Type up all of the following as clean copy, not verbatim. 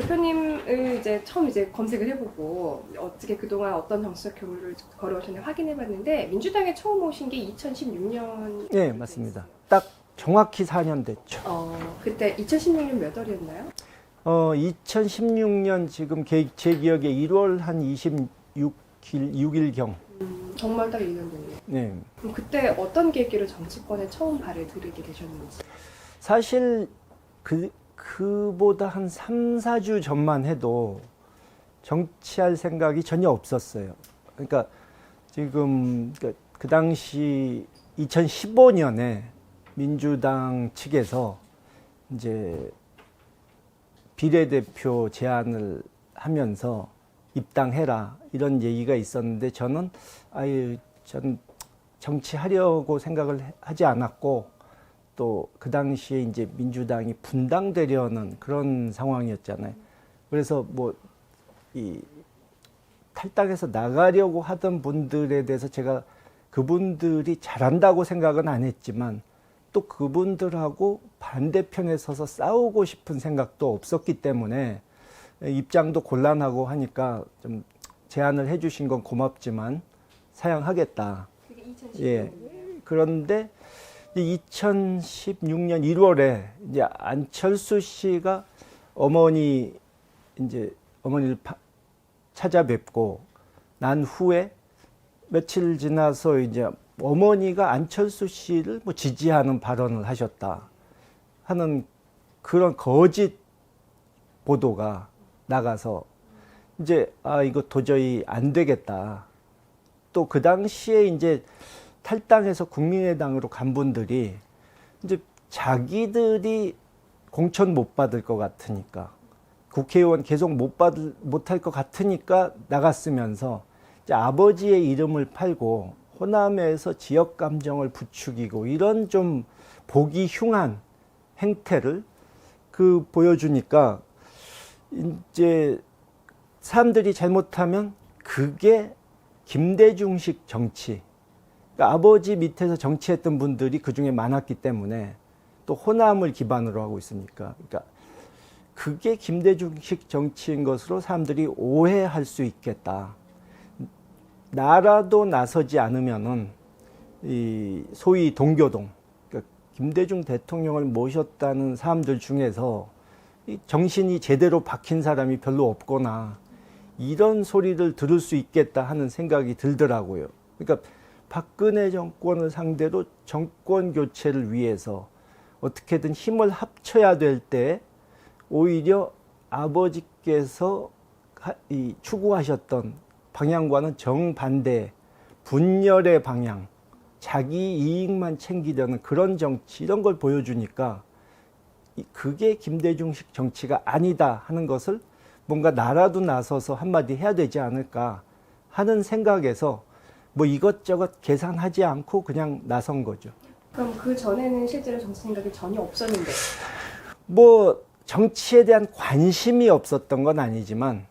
대표님을 이제 처음 이제 검색을 해보고 어떻게 그동안 어떤 정치적 경로를 걸어오셨는지 확인해봤는데 민주당에 처음 오신 게 2016년. 네, 맞습니다. 딱 정확히 4년 됐죠. 그때 2016년 몇 월이었나요? 2016년 지금 제 기억에 1월 한 6일경. 정말 딱 1년 됐네요. 네. 그럼 그때 어떤 계기로 정치권에 처음 발을 들이게 되셨는지? 사실 그보다 한 3, 4주 전만 해도 정치할 생각이 전혀 없었어요. 그러니까 지금 그 당시 2015년에 민주당 측에서 이제 비례대표 제안을 하면서 입당해라 이런 얘기가 있었는데 저는 전 정치하려고 생각을 하지 않았고 또 그 당시에 이제 민주당이 분당되려는 그런 상황이었잖아요. 그래서 뭐 이 탈당해서 나가려고 하던 분들에 대해서 제가 그분들이 잘한다고 생각은 안 했지만 또 그분들하고 반대편에 서서 싸우고 싶은 생각도 없었기 때문에 입장도 곤란하고 하니까 좀 제안을 해주신 건 고맙지만 사양하겠다. 그게 2016년이에요? 예. 그런데 2016년 1월에 이제 안철수 씨가 어머니를 찾아뵙고 난 후에 며칠 지나서 이제 어머니가 안철수 씨를 뭐 지지하는 발언을 하셨다 하는 그런 거짓 보도가 나가서 이제 이거 도저히 안 되겠다. 또 그 당시에 이제 탈당해서 국민의당으로 간 분들이 이제 자기들이 공천 못 받을 것 같으니까 국회의원 계속 못할 것 같으니까 나갔으면서 이제 아버지의 이름을 팔고 호남에서 지역 감정을 부추기고 이런 좀 보기 흉한 행태를 보여주니까 이제 사람들이 잘못하면 그게 김대중식 정치, 그러니까 아버지 밑에서 정치했던 분들이 그 중에 많았기 때문에 또 호남을 기반으로 하고 있으니까, 그러니까 그게 김대중식 정치인 것으로 사람들이 오해할 수 있겠다. 나라도 나서지 않으면은 이 소위 동교동, 그러니까 김대중 대통령을 모셨다는 사람들 중에서 이 정신이 제대로 박힌 사람이 별로 없거나 이런 소리를 들을 수 있겠다 하는 생각이 들더라고요. 그러니까 박근혜 정권을 상대로 정권 교체를 위해서 어떻게든 힘을 합쳐야 될 때 오히려 아버지께서 추구하셨던 방향과는 정반대 분열의 방향, 자기 이익만 챙기려는 그런 정치, 이런 걸 보여주니까 그게 김대중식 정치가 아니다 하는 것을 뭔가 나라도 나서서 한마디 해야 되지 않을까 하는 생각에서 뭐 이것저것 계산하지 않고 그냥 나선 거죠. 그럼 그 전에는 실제로 정치 생각이 전혀 없었는데? 뭐 정치에 대한 관심이 없었던 건 아니지만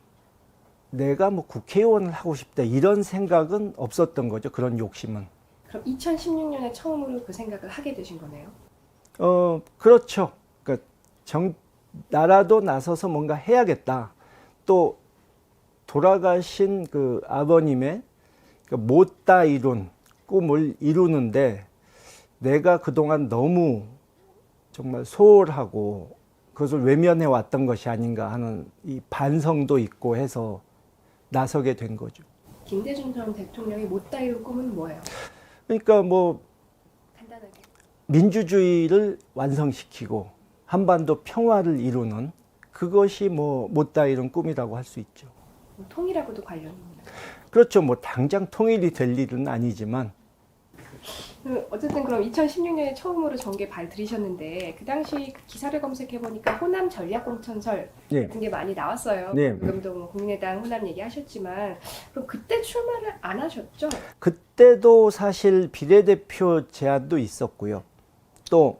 내가 뭐 국회의원을 하고 싶다 이런 생각은 없었던 거죠. 그런 욕심은. 그럼 2016년에 처음으로 그 생각을 하게 되신 거네요? 그렇죠. 그러니까 나라도 나서서 뭔가 해야겠다. 또 돌아가신 그 아버님의 못다 이룬 꿈을 이루는데 내가 그동안 너무 정말 소홀하고 그것을 외면해 왔던 것이 아닌가 하는 이 반성도 있고 해서 나서게 된 거죠. 김대중 전 대통령이 못다 이룬 꿈은 뭐예요? 그러니까 뭐 간단하게. 민주주의를 완성시키고 한반도 평화를 이루는 그것이 뭐 못다 이룬 꿈이라고 할 수 있죠. 통일하고도 관련이 있나요? 그렇죠. 뭐 당장 통일이 될 일은 아니지만. 어쨌든 그럼 2016년에 처음으로 정계에 발 들이셨는데 그 당시 그 기사를 검색해 보니까 호남 전략공천설 같은 게 많이 나왔어요. 네. 지금도 뭐 국민의당 호남 얘기하셨지만 그럼 그때 출마를 안 하셨죠? 그때도 사실 비례대표 제안도 있었고요. 또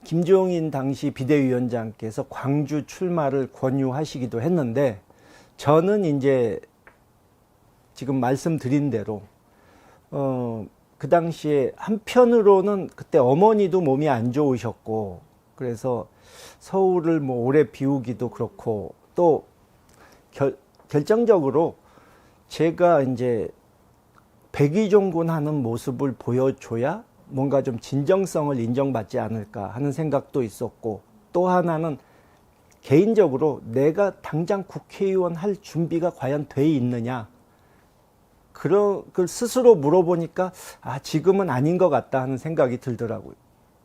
김종인 당시 비대위원장께서 광주 출마를 권유하시기도 했는데 저는 이제 지금 말씀드린 대로 그 당시에 한편으로는 그때 어머니도 몸이 안 좋으셨고 그래서 서울을 뭐 오래 비우기도 그렇고 또 결정적으로 제가 이제 백의종군하는 모습을 보여줘야 뭔가 좀 진정성을 인정받지 않을까 하는 생각도 있었고, 또 하나는 개인적으로 내가 당장 국회의원 할 준비가 과연 돼 있느냐, 그걸 스스로 물어보니까 지금은 아닌 것 같다 하는 생각이 들더라고요.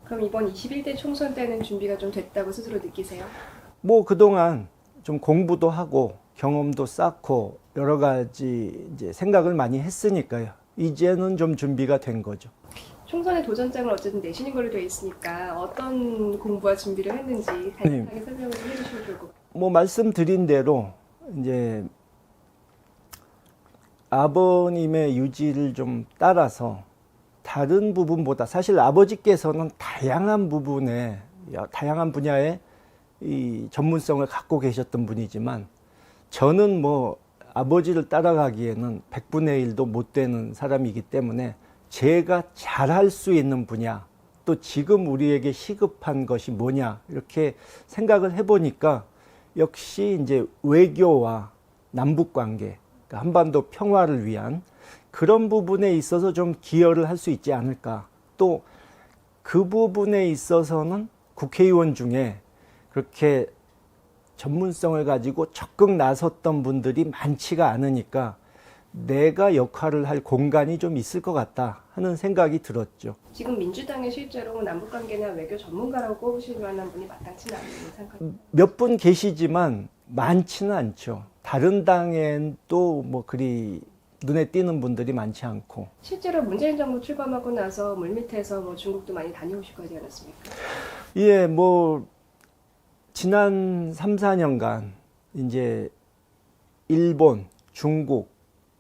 그럼 이번 21대 총선 때는 준비가 좀 됐다고 스스로 느끼세요? 뭐 그동안 좀 공부도 하고 경험도 쌓고 여러 가지 이제 생각을 많이 했으니까요. 이제는 좀 준비가 된 거죠. 총선에 도전장을 어쨌든 내시는 걸로 되어 있으니까 어떤 공부와 준비를 했는지 간단하게 설명을 좀 해주시면 좋을 것 같아요. 뭐 말씀드린 대로 이제 아버님의 유지를 좀 따라서 다른 부분보다, 사실 아버지께서는 다양한 분야에 이 전문성을 갖고 계셨던 분이지만, 저는 뭐 아버지를 따라가기에는 100분의 1도 못 되는 사람이기 때문에 제가 잘할 수 있는 분야, 또 지금 우리에게 시급한 것이 뭐냐, 이렇게 생각을 해보니까 역시 이제 외교와 남북관계, 그러니까 한반도 평화를 위한 그런 부분에 있어서 좀 기여를 할 수 있지 않을까. 또 그 부분에 있어서는 국회의원 중에 그렇게 전문성을 가지고 적극 나섰던 분들이 많지가 않으니까 내가 역할을 할 공간이 좀 있을 것 같다 하는 생각이 들었죠. 지금 민주당에 실제로 남북관계나 외교 전문가라고 꼽으실 만한 분이 마땅치는 않은 상황입니다. 몇 분 계시지만 많지는 않죠. 다른 당엔 또 뭐 그리 눈에 띄는 분들이 많지 않고. 실제로 문재인 정부 출범하고 나서 물밑에서 뭐 중국도 많이 다녀오시고 하지 않았습니까? 예, 뭐 지난 3, 4년간 이제 일본, 중국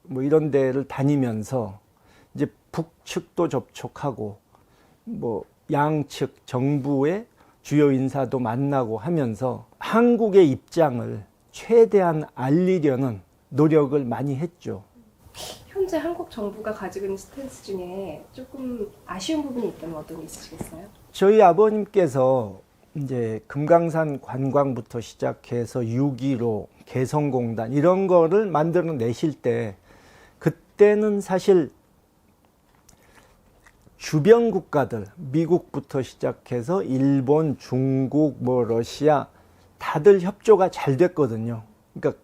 뭐 이런 데를 다니면서 이제 북측도 접촉하고 뭐 양측 정부의 주요 인사도 만나고 하면서 한국의 입장을 최대한 알리려는 노력을 많이 했죠. 현재 한국 정부가 가지고 있는 스탠스 중에 조금 아쉬운 부분이 있다면 어떤 게 있으시겠어요? 저희 아버님께서 이제 금강산 관광부터 시작해서 6.15 개성공단 이런 거를 만들어 내실 때, 그때는 사실 주변 국가들, 미국부터 시작해서 일본, 중국, 뭐 러시아 다들 협조가 잘 됐거든요. 그러니까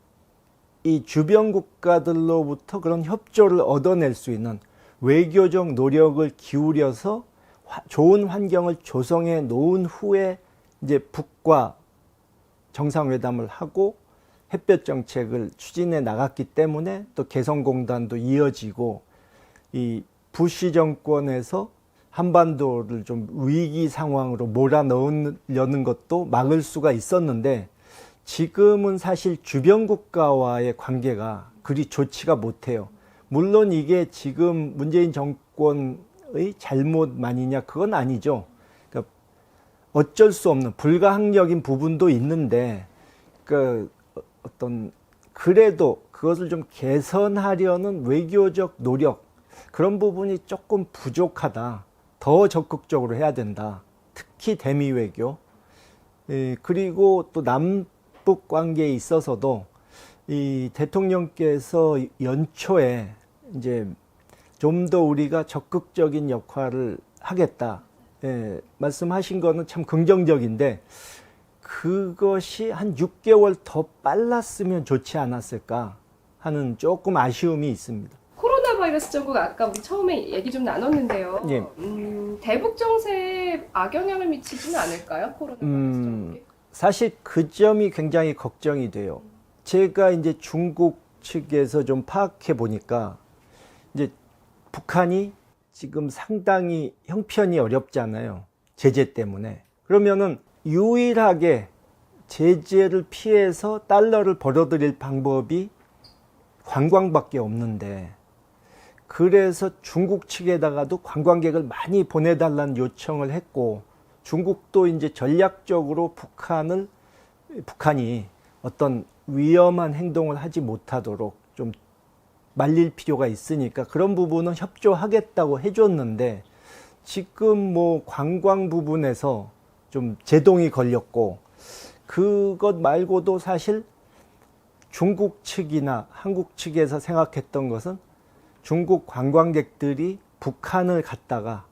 이 주변 국가들로부터 그런 협조를 얻어낼 수 있는 외교적 노력을 기울여서 좋은 환경을 조성해 놓은 후에 이제 북과 정상회담을 하고 햇볕 정책을 추진해 나갔기 때문에 또 개성공단도 이어지고, 이 부시 정권에서 한반도를 좀 위기 상황으로 몰아넣으려는 것도 막을 수가 있었는데, 지금은 사실 주변 국가와의 관계가 그리 좋지가 못해요. 물론 이게 지금 문재인 정권의 잘못만이냐, 그건 아니죠. 그러니까 어쩔 수 없는 불가항력인 부분도 있는데, 그러니까 그래도 그것을 좀 개선하려는 외교적 노력, 그런 부분이 조금 부족하다. 더 적극적으로 해야 된다. 특히 대미 외교. 그리고 또 남북 관계에 있어서도 이 대통령께서 연초에 이제 좀 더 우리가 적극적인 역할을 하겠다. 말씀하신 거는 참 긍정적인데, 그것이 한 6개월 더 빨랐으면 좋지 않았을까 하는 조금 아쉬움이 있습니다. 코로나 바이러스 정국 아까 우리 처음에 얘기 좀 나눴는데요. 예. 대북 정세에 악영향을 미치지는 않을까요? 코로나 바이러스 정국이? 사실 그 점이 굉장히 걱정이 돼요. 제가 이제 중국 측에서 좀 파악해 보니까 이제 북한이 지금 상당히 형편이 어렵잖아요. 제재 때문에. 그러면은 유일하게 제재를 피해서 달러를 벌어들일 방법이 관광밖에 없는데, 그래서 중국 측에다가도 관광객을 많이 보내달라는 요청을 했고, 중국도 이제 전략적으로 북한이 어떤 위험한 행동을 하지 못하도록 좀 말릴 필요가 있으니까 그런 부분은 협조하겠다고 해줬는데, 지금 뭐 관광 부분에서 좀 제동이 걸렸고, 그것 말고도 사실 중국 측이나 한국 측에서 생각했던 것은 중국 관광객들이 북한을 갔다가,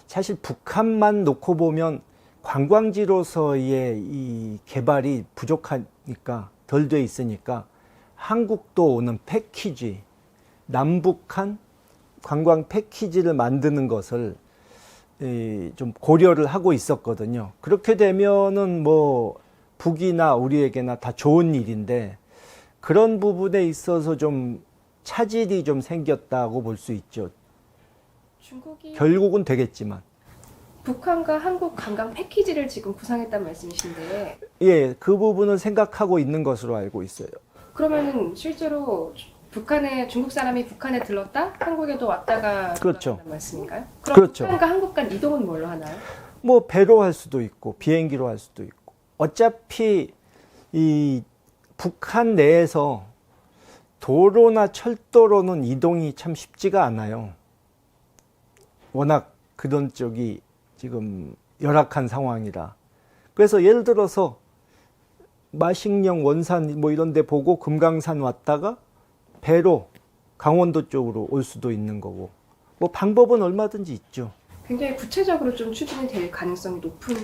사실 북한만 놓고 보면 관광지로서의 이 개발이 부족하니까, 덜 돼 있으니까 한국도 오는 패키지, 남북한 관광 패키지를 만드는 것을 좀 고려를 하고 있었거든요. 그렇게 되면은 뭐 북이나 우리에게나 다 좋은 일인데, 그런 부분에 있어서 좀 차질이 좀 생겼다고 볼 수 있죠. 중국이 결국은 되겠지만. 북한과 한국 관광 패키지를 지금 구상했단 말씀이신데, 예, 그 부분을 생각하고 있는 것으로 알고 있어요. 그러면은 실제로 중국 사람이 북한에 들렀다, 한국에도 왔다가 그렇죠. 들어간다는 말씀인가요? 그럼 그렇죠. 북한과 한국 간 이동은 뭘로 하나요? 뭐 배로 할 수도 있고 비행기로 할 수도 있고, 어차피 이 북한 내에서 도로나 철도로는 이동이 참 쉽지가 않아요. 워낙 그런 쪽이 지금 열악한 상황이라. 그래서 예를 들어서 마식령, 원산 뭐 이런 데 보고 금강산 왔다가 배로 강원도 쪽으로 올 수도 있는 거고, 뭐 방법은 얼마든지 있죠. 굉장히 구체적으로 좀 추진이 될 가능성이 높은.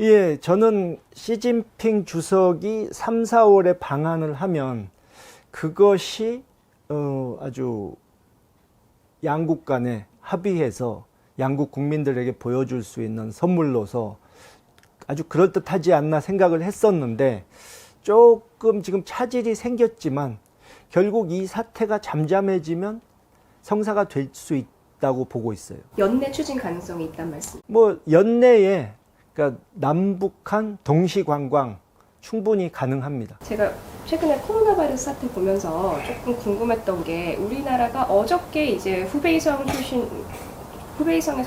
예, 저는 시진핑 주석이 3, 4월에 방한을 하면 그것이 아주 양국 간에 합의해서 양국 국민들에게 보여줄 수 있는 선물로서 아주 그럴듯하지 않나 생각을 했었는데, 조금 지금 차질이 생겼지만 결국 이 사태가 잠잠해지면 성사가 될 수 있다고 보고 있어요. 연내 추진 가능성이 있단 말씀. 뭐 연내에, 그러니까 남북한 동시 관광 충분히 가능합니다. 제가 최근에 코로나 바이러스 사태 보면서 조금 궁금했던 게, 우리나라가 어저께 이제 후베이성에서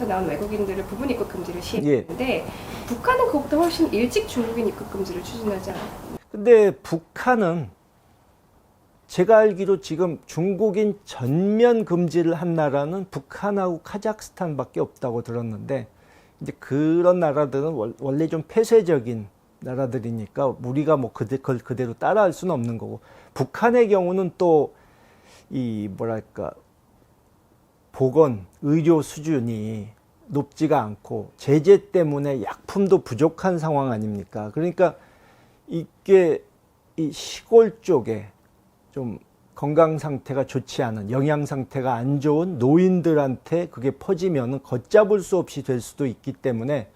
나온 외국인들을 부분 입국 금지를 시행했는데, 북한은 그것보다 훨씬 일찍 중국인 입국 금지를 추진하지 않아요? 근데 북한은 제가 알기로 지금 중국인 전면 금지를 한 나라는 북한하고 카자흐스탄밖에 없다고 들었는데, 이제 그런 나라들은 원래 좀 폐쇄적인 나라들이니까 우리가 뭐 그걸 그대로 따라할 수는 없는 거고, 북한의 경우는 또 이 뭐랄까 보건 의료 수준이 높지가 않고 제재 때문에 약품도 부족한 상황 아닙니까? 그러니까 이게 이 시골 쪽에 좀 건강 상태가 좋지 않은, 영양 상태가 안 좋은 노인들한테 그게 퍼지면은 걷잡을 수 없이 될 수도 있기 때문에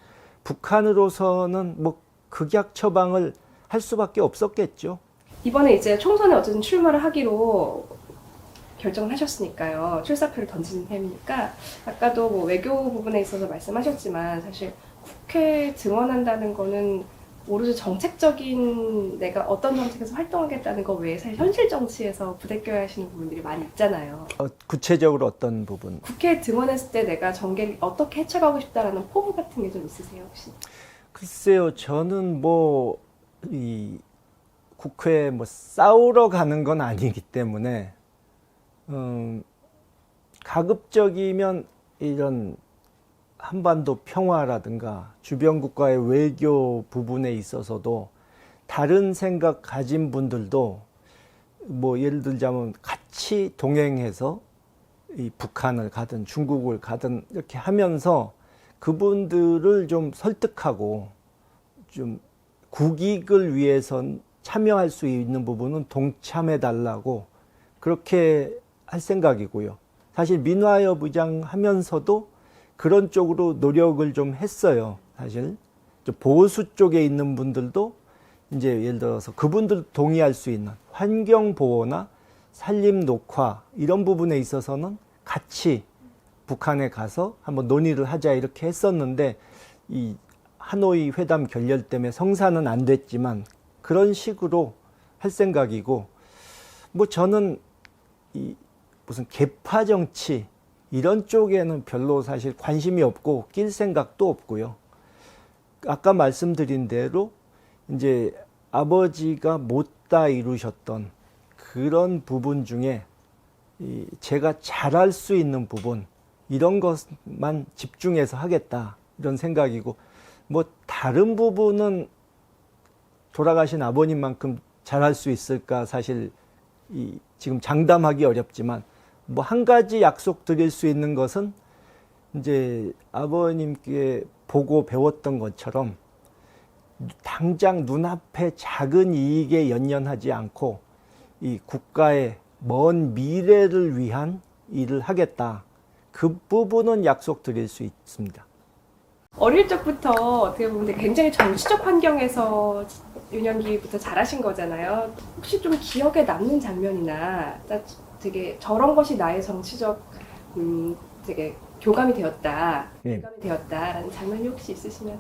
북한으로서는 뭐 극약 처방을 할 수밖에 없었겠죠. 이번에 이제 총선에 어쨌든 출마를 하기로 결정을 하셨으니까요. 출사표를 던지는 셈이니까, 아까도 뭐 외교 부분에 있어서 말씀하셨지만, 사실 국회 증언한다는 거는 오로지 정책적인, 내가 어떤 정책에서 활동하겠다는 거 외에 사실 현실 정치에서 부대껴야 하시는 부분들이 많이 있잖아요. 구체적으로 어떤 부분? 국회 증언했을 때 내가 정계를 어떻게 헤쳐가고 싶다라는 포부 같은 게 좀 있으세요, 혹시? 글쎄요, 저는 뭐 이 국회에 뭐 싸우러 가는 건 아니기 때문에, 가급적이면 이런 한반도 평화라든가 주변 국가의 외교 부분에 있어서도 다른 생각 가진 분들도 뭐 예를 들자면 같이 동행해서 이 북한을 가든 중국을 가든 이렇게 하면서 그분들을 좀 설득하고, 좀 국익을 위해선 참여할 수 있는 부분은 동참해 달라고 그렇게 할 생각이고요. 사실 민화협 의장 하면서도 그런 쪽으로 노력을 좀 했어요. 사실 보수 쪽에 있는 분들도 이제 예를 들어서 그분들 동의할 수 있는 환경 보호나 산림 녹화 이런 부분에 있어서는 같이 북한에 가서 한번 논의를 하자 이렇게 했었는데, 이 하노이 회담 결렬 때문에 성사는 안 됐지만 그런 식으로 할 생각이고, 뭐 저는 이 무슨 계파 정치 이런 쪽에는 별로 사실 관심이 없고 낄 생각도 없고요. 아까 말씀드린 대로 이제 아버지가 못다 이루셨던 그런 부분 중에 제가 잘할 수 있는 부분, 이런 것만 집중해서 하겠다 이런 생각이고, 뭐 다른 부분은 돌아가신 아버님만큼 잘할 수 있을까 사실 지금 장담하기 어렵지만 뭐 한 가지 약속 드릴 수 있는 것은 이제 아버님께 보고 배웠던 것처럼 당장 눈앞에 작은 이익에 연연하지 않고 이 국가의 먼 미래를 위한 일을 하겠다. 그 부분은 약속드릴 수 있습니다. 어릴 적부터 어떻게 보면 굉장히 정치적 환경에서 유년기부터 자라신 거잖아요. 혹시 좀 기억에 남는 장면이나 되게 저런 것이 나의 정치적 되게 교감이 되었다, 예. 교감이 되었다라는 장면이 혹시 있으시면?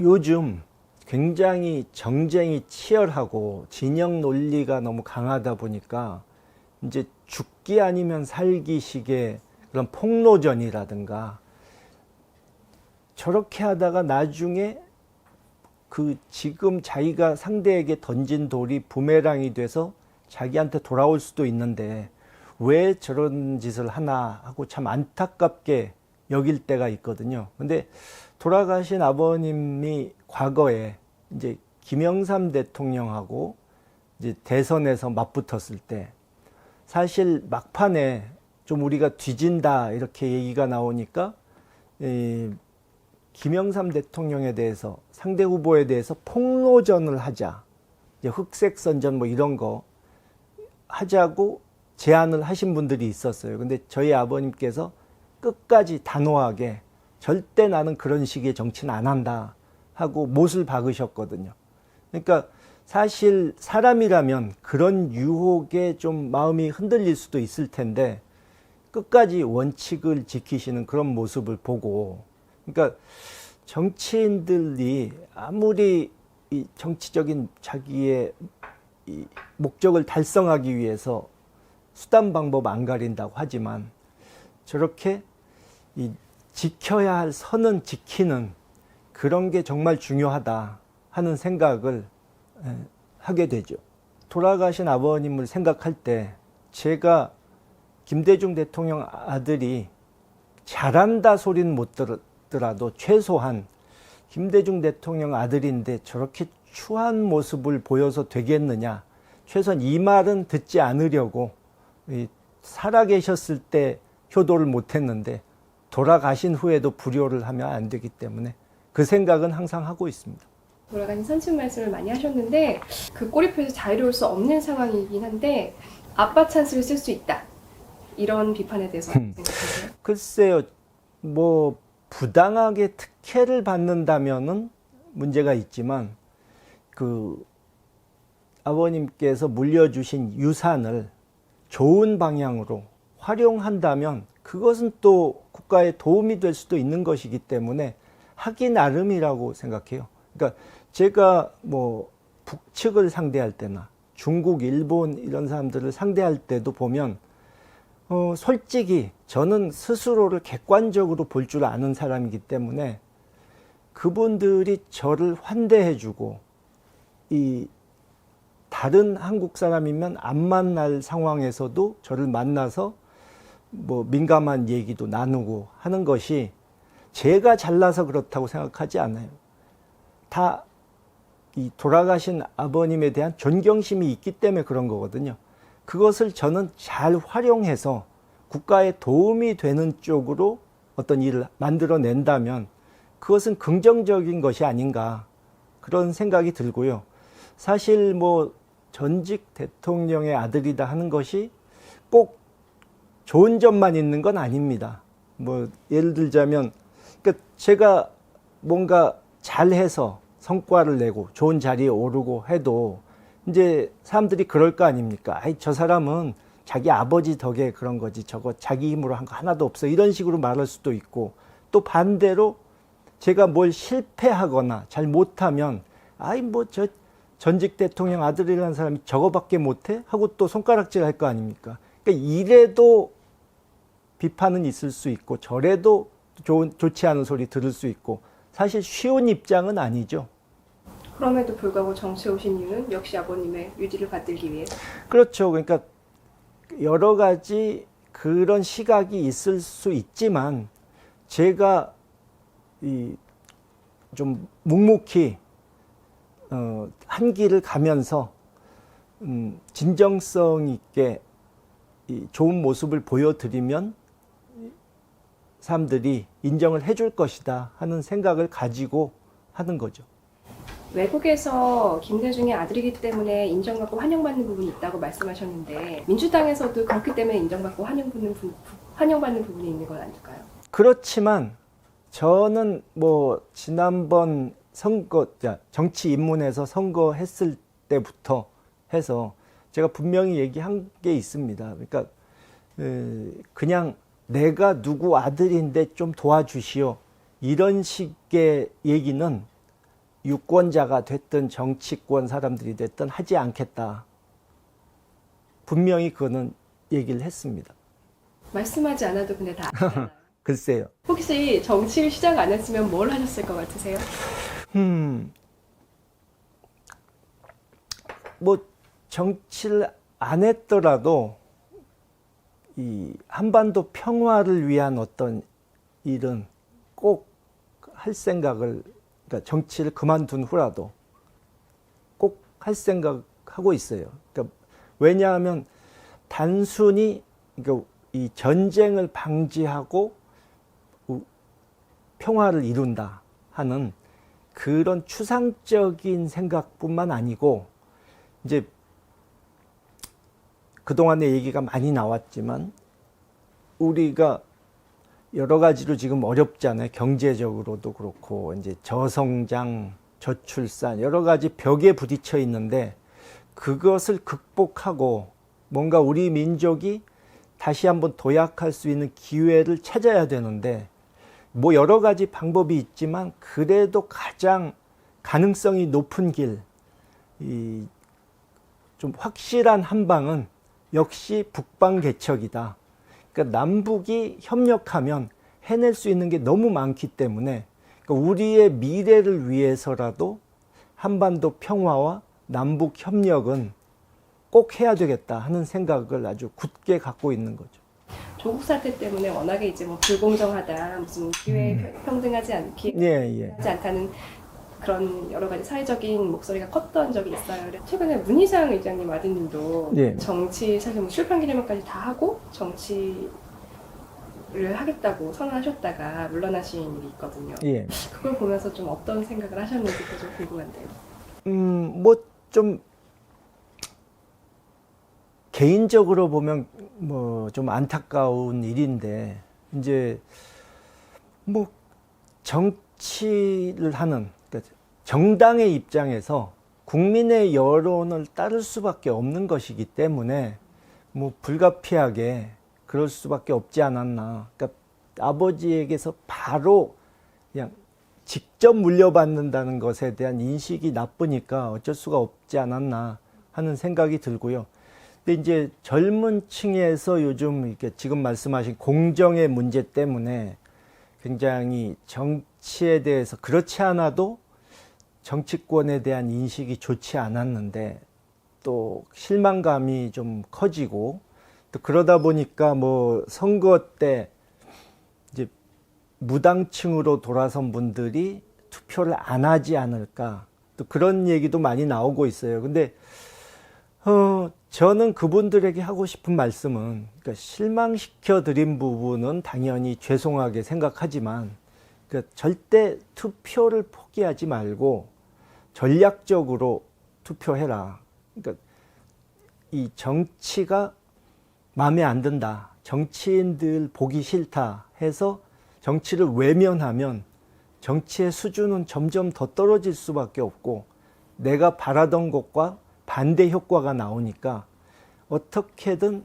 요즘 굉장히 정쟁이 치열하고 진영 논리가 너무 강하다 보니까 이제 죽기 아니면 살기식의 그런 폭로전이라든가 저렇게 하다가 나중에 그 지금 자기가 상대에게 던진 돌이 부메랑이 돼서 자기한테 돌아올 수도 있는데 왜 저런 짓을 하나 하고 참 안타깝게 여길 때가 있거든요. 근데 돌아가신 아버님이 과거에 이제 김영삼 대통령하고 이제 대선에서 맞붙었을 때 사실 막판에 좀 우리가 뒤진다 이렇게 얘기가 나오니까 김영삼 대통령에 대해서 상대 후보에 대해서 폭로전을 하자, 이제 흑색선전 뭐 이런 거 하자고 제안을 하신 분들이 있었어요. 근데 저희 아버님께서 끝까지 단호하게 절대 나는 그런 식의 정치는 안 한다 하고 못을 박으셨거든요. 그러니까 사실 사람이라면 그런 유혹에 좀 마음이 흔들릴 수도 있을 텐데 끝까지 원칙을 지키시는 그런 모습을 보고, 그러니까 정치인들이 아무리 이 정치적인 자기의 이 목적을 달성하기 위해서 수단 방법 안 가린다고 하지만 저렇게 이 지켜야 할 선은 지키는 그런 게 정말 중요하다 하는 생각을 하게 되죠. 돌아가신 아버님을 생각할 때 제가 김대중 대통령 아들이 잘한다 소리는 못 들었더라도 최소한 김대중 대통령 아들인데 저렇게 추한 모습을 보여서 되겠느냐, 최소한 이 말은 듣지 않으려고 살아계셨을 때 효도를 못했는데 돌아가신 후에도 불효를 하면 안 되기 때문에 그 생각은 항상 하고 있습니다. 돌아가신 선심 말씀을 많이 하셨는데 그 꼬리표에서 자유로울 수 없는 상황이긴 한데 아빠 찬스를 쓸 수 있다, 이런 비판에 대해서 어떻게 생각하세요? 글쎄요, 뭐 부당하게 특혜를 받는다면은 문제가 있지만 그 아버님께서 물려주신 유산을 좋은 방향으로 활용한다면 그것은 또 국가에 도움이 될 수도 있는 것이기 때문에 하기 나름이라고 생각해요. 그러니까 제가 뭐 북측을 상대할 때나 중국, 일본 이런 사람들을 상대할 때도 보면 솔직히 저는 스스로를 객관적으로 볼 줄 아는 사람이기 때문에 그분들이 저를 환대해주고 이 다른 한국 사람이면 안 만날 상황에서도 저를 만나서 뭐 민감한 얘기도 나누고 하는 것이 제가 잘나서 그렇다고 생각하지 않아요. 다 이 돌아가신 아버님에 대한 존경심이 있기 때문에 그런 거거든요. 그것을 저는 잘 활용해서 국가에 도움이 되는 쪽으로 어떤 일을 만들어낸다면 그것은 긍정적인 것이 아닌가, 그런 생각이 들고요. 사실 뭐 전직 대통령의 아들이다 하는 것이 꼭 좋은 점만 있는 건 아닙니다. 뭐 예를 들자면 그러니까 제가 뭔가 잘해서 성과를 내고 좋은 자리에 오르고 해도 이제 사람들이 그럴 거 아닙니까? 아이, 저 사람은 자기 아버지 덕에 그런 거지, 저거 자기 힘으로 한 거 하나도 없어, 이런 식으로 말할 수도 있고, 또 반대로 제가 뭘 실패하거나 잘 못하면 아이 뭐 저 전직 대통령 아들이라는 사람이 저거밖에 못해? 하고 또 손가락질 할 거 아닙니까? 그러니까 이래도 비판은 있을 수 있고 저래도 좋지 않은 소리 들을 수 있고 사실 쉬운 입장은 아니죠. 그럼에도 불구하고 정치에 오신 이유는 역시 아버님의 유지를 받들기 위해. 그렇죠. 그러니까 여러 가지 그런 시각이 있을 수 있지만 제가 좀 묵묵히 한 길을 가면서 진정성 있게 이 좋은 모습을 보여드리면 사람들이 인정을 해줄 것이다 하는 생각을 가지고 하는 거죠. 외국에서 김대중의 아들이기 때문에 인정받고 환영받는 부분이 있다고 말씀하셨는데 민주당에서도 그렇기 때문에 인정받고 환영받는 부분이 있는 건 아닐까요? 그렇지만 저는 뭐 지난번 정치 입문해서 선거했을 때부터 해서 제가 분명히 얘기한 게 있습니다. 그러니까 그냥 내가 누구 아들인데 좀 도와주시오, 이런 식의 얘기는 유권자가 됐든 정치권 사람들이 됐든 하지 않겠다. 분명히 그거는 얘기를 했습니다. 말씀하지 않아도 근데 다 아시잖아요. 글쎄요. 혹시 정치를 시작 안 했으면 뭘 하셨을 것 같으세요? 뭐 정치를 안 했더라도 이 한반도 평화를 위한 어떤 일은 꼭 할 생각을, 그러니까 정치를 그만둔 후라도 꼭 할 생각하고 있어요. 그러니까 왜냐하면 단순히 그러니까 이 전쟁을 방지하고 평화를 이룬다 하는 그런 추상적인 생각뿐만 아니고, 이제 그동안의 얘기가 많이 나왔지만 우리가 여러 가지로 지금 어렵잖아요. 경제적으로도 그렇고 이제 저성장, 저출산 여러 가지 벽에 부딪혀 있는데 그것을 극복하고 뭔가 우리 민족이 다시 한번 도약할 수 있는 기회를 찾아야 되는데, 뭐 여러 가지 방법이 있지만 그래도 가장 가능성이 높은 길, 좀 확실한 한 방은 역시 북방 개척이다. 그러니까 남북이 협력하면 해낼 수 있는 게 너무 많기 때문에, 그러니까 우리의 미래를 위해서라도 한반도 평화와 남북 협력은 꼭 해야 되겠다 하는 생각을 아주 굳게 갖고 있는 거죠. 조국 사태 때문에 워낙에 이제 뭐 불공정하다, 무슨 기회 평등하지 않기, 하지 않다는 그런 여러 가지 사회적인 목소리가 컸던 적이 있어요. 최근에 문희상 의장님 아드님도 정치, 사실 뭐 출판 기념회까지 다 하고 정치를 하겠다고 선언하셨다가 물러나신 일이 있거든요. 그걸 보면서 좀 어떤 생각을 하셨는지도 좀 궁금한데요. 뭐 좀 개인적으로 보면 뭐 좀 안타까운 일인데, 이제 뭐 정치를 하는, 그러니까 정당의 입장에서 국민의 여론을 따를 수밖에 없는 것이기 때문에 뭐 불가피하게 그럴 수밖에 없지 않았나. 그러니까 아버지에게서 바로 그냥 직접 물려받는다는 것에 대한 인식이 나쁘니까 어쩔 수가 없지 않았나 하는 생각이 들고요. 근데 이제 젊은 층에서 요즘 이렇게 지금 말씀하신 공정의 문제 때문에 굉장히 정치에 대해서 그렇지 않아도 정치권에 대한 인식이 좋지 않았는데 또 실망감이 좀 커지고, 또 그러다 보니까 뭐 선거 때 이제 무당층으로 돌아선 분들이 투표를 안 하지 않을까, 또 그런 얘기도 많이 나오고 있어요. 근데 저는 그분들에게 하고 싶은 말씀은, 그러니까 실망시켜 드린 부분은 당연히 죄송하게 생각하지만, 그러니까 절대 투표를 포기하지 말고 전략적으로 투표해라. 그러니까 이 정치가 마음에 안 든다, 정치인들 보기 싫다 해서 정치를 외면하면 정치의 수준은 점점 더 떨어질 수밖에 없고, 내가 바라던 것과 반대 효과가 나오니까 어떻게든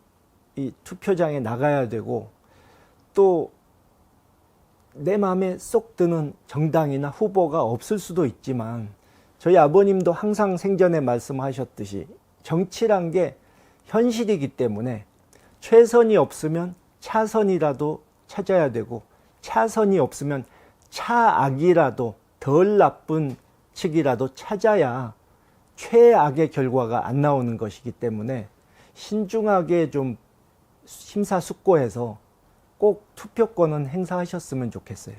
이 투표장에 나가야 되고, 또 내 마음에 쏙 드는 정당이나 후보가 없을 수도 있지만, 저희 아버님도 항상 생전에 말씀하셨듯이 정치란 게 현실이기 때문에 최선이 없으면 차선이라도 찾아야 되고, 차선이 없으면 차악이라도 덜 나쁜 측이라도 찾아야 최악의 결과가 안 나오는 것이기 때문에 신중하게 좀 심사숙고해서 꼭 투표권은 행사하셨으면 좋겠어요.